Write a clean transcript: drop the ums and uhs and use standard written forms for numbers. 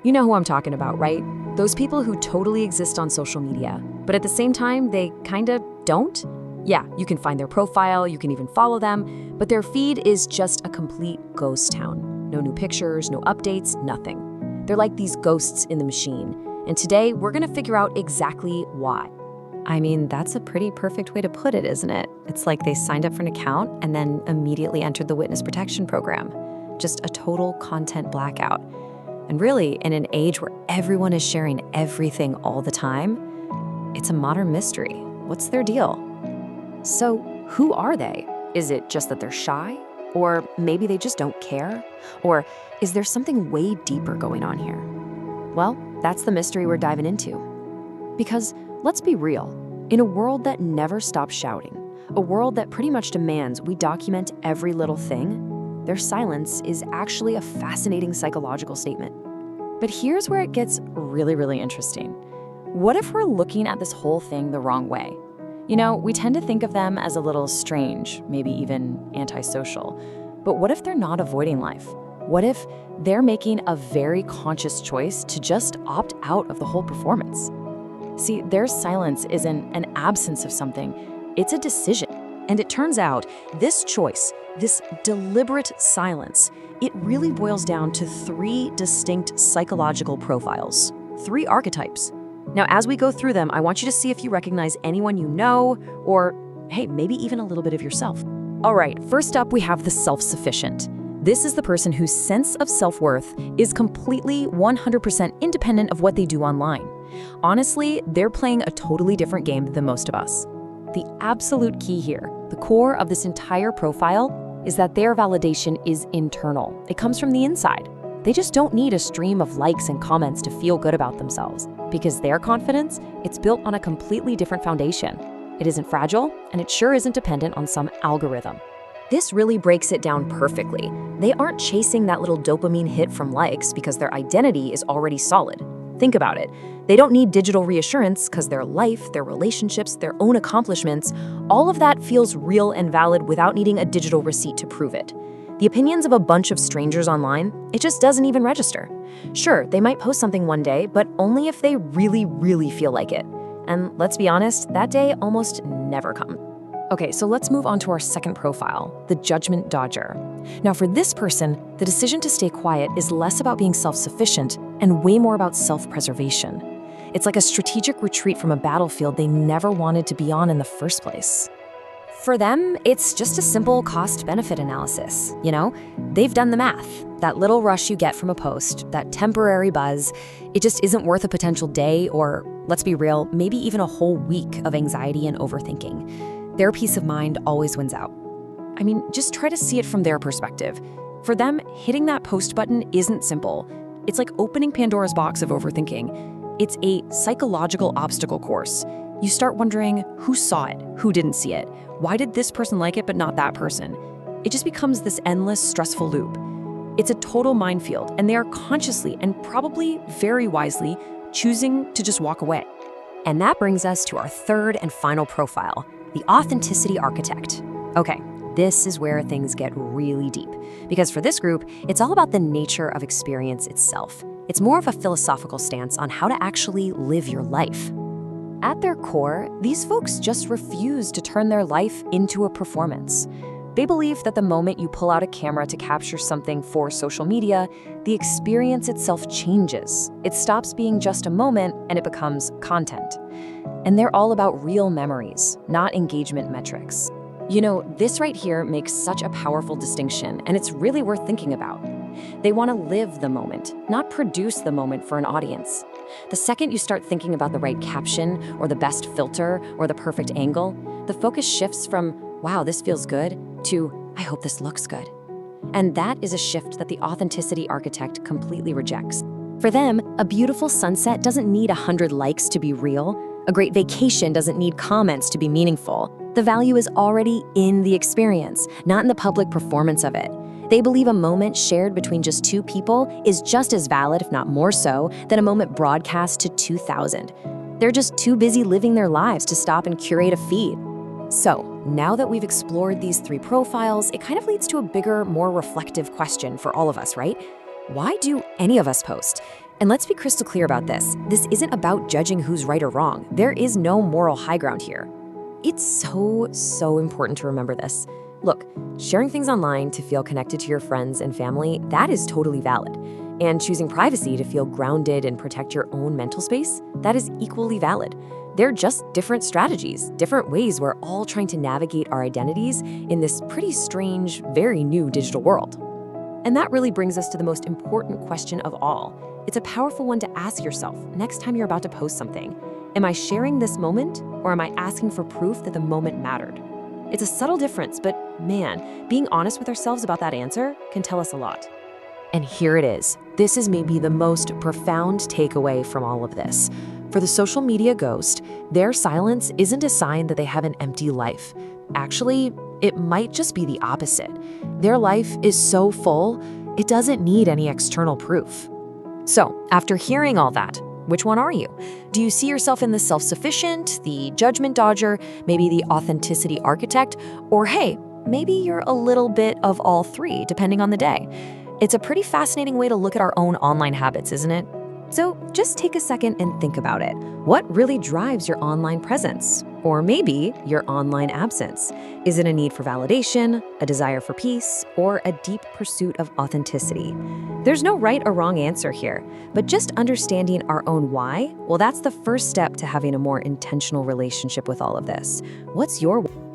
You know who I'm talking about, right? Those people who totally exist on social media, but at the same time, they kinda don't? Yeah, you can find their profile, you can even follow them, but their feed is just a complete ghost town. No new pictures, no updates, nothing. They're like these ghosts in the machine. And today, we're gonna figure out exactly why. I mean, that's a pretty perfect way to put it, isn't it? It's like they signed up for an account and then immediately entered the witness protection program. Just a total content blackout. And really, in an age where everyone is sharing everything all the time, it's a modern mystery. What's their deal? So, who are they? Is it just that they're shy? Or maybe they just don't care? Or is there something way deeper going on here? Well, that's the mystery we're diving into. Because let's be real, in a world that never stops shouting, a world that pretty much demands we document every little thing, their silence is actually a fascinating psychological statement. But here's where it gets really interesting. What if we're looking at this whole thing the wrong way? You know, we tend to think of them as a little strange, maybe even antisocial. But what if they're not avoiding life? What if they're making a very conscious choice to just opt out of the whole performance? See, their silence isn't an absence of something, it's a decision. And it turns out this choice, this deliberate silence, it really boils down to 3 distinct psychological profiles, 3 archetypes. Now, as we go through them, I want you to see if you recognize anyone you know, or hey, maybe even a little bit of yourself. All right, first up, we have the self-sufficient. This is the person whose sense of self-worth is completely 100% independent of what they do online. Honestly, they're playing a totally different game than most of us. The absolute key here, the core of this entire profile, is that their validation is internal. It comes from the inside. They just don't need a stream of likes and comments to feel good about themselves, because their confidence, it's built on a completely different foundation. It isn't fragile, and it sure isn't dependent on some algorithm. This really breaks it down perfectly. They aren't chasing that little dopamine hit from likes because their identity is already solid. Think about it. They don't need digital reassurance because their life, their relationships, their own accomplishments, all of that feels real and valid without needing a digital receipt to prove it. The opinions of a bunch of strangers online, it just doesn't even register. Sure, they might post something one day, but only if they really feel like it. And let's be honest, that day almost never comes. Okay, so let's move on to our second profile, the judgment dodger. Now for this person, the decision to stay quiet is less about being self-sufficient and way more about self-preservation. It's like a strategic retreat from a battlefield they never wanted to be on in the first place. For them, it's just a simple cost-benefit analysis, you know? They've done the math. That little rush you get from a post, that temporary buzz, it just isn't worth a potential day or, let's be real, maybe even a whole week of anxiety and overthinking. Their peace of mind always wins out. I mean, just try to see it from their perspective. For them, hitting that post button isn't simple. It's like opening Pandora's box of overthinking. It's a psychological obstacle course. You start wondering who saw it, who didn't see it. Why did this person like it but not that person? It just becomes this endless, stressful loop. It's a total minefield, and they are consciously and probably very wisely choosing to just walk away. And that brings us to our third and final profile, the authenticity architect. Okay, this is where things get really deep, because for this group, it's all about the nature of experience itself. It's more of a philosophical stance on how to actually live your life. At their core, these folks just refuse to turn their life into a performance. They believe that the moment you pull out a camera to capture something for social media, the experience itself changes. It stops being just a moment and it becomes content. And they're all about real memories, not engagement metrics. You know, this right here makes such a powerful distinction, and it's really worth thinking about. They want to live the moment, not produce the moment for an audience. The second you start thinking about the right caption, or the best filter, or the perfect angle, the focus shifts from, wow, this feels good, to, I hope this looks good. And that is a shift that the authenticity architect completely rejects. For them, a beautiful sunset doesn't need 100 likes to be real. A great vacation doesn't need comments to be meaningful. The value is already in the experience, not in the public performance of it. They believe a moment shared between just 2 people is just as valid, if not more so, than a moment broadcast to 2,000. They're just too busy living their lives to stop and curate a feed. So, now that we've explored these 3 profiles, it kind of leads to a bigger, more reflective question for all of us, right? Why do any of us post? And let's be crystal clear about this. This isn't about judging who's right or wrong. There is no moral high ground here. It's so important to remember this. Look, sharing things online to feel connected to your friends and family, that is totally valid. And choosing privacy to feel grounded and protect your own mental space, that is equally valid. They're just different strategies, different ways we're all trying to navigate our identities in this pretty strange, very new digital world. And that really brings us to the most important question of all. It's a powerful one to ask yourself next time you're about to post something. Am I sharing this moment, or am I asking for proof that the moment mattered? It's a subtle difference, but man, being honest with ourselves about that answer can tell us a lot. And here it is. This is maybe the most profound takeaway from all of this. For the social media ghost, their silence isn't a sign that they have an empty life. Actually, it might just be the opposite. Their life is so full, it doesn't need any external proof. So, after hearing all that, which one are you? Do you see yourself in the self-sufficient, the judgment dodger, maybe the authenticity architect? Or hey, maybe you're a little bit of all three, depending on the day. It's a pretty fascinating way to look at our own online habits, isn't it? So just take a second and think about it. What really drives your online presence? Or maybe your online absence? Is it a need for validation, a desire for peace, or a deep pursuit of authenticity? There's no right or wrong answer here, but just understanding our own why, well, that's the first step to having a more intentional relationship with all of this. What's your why?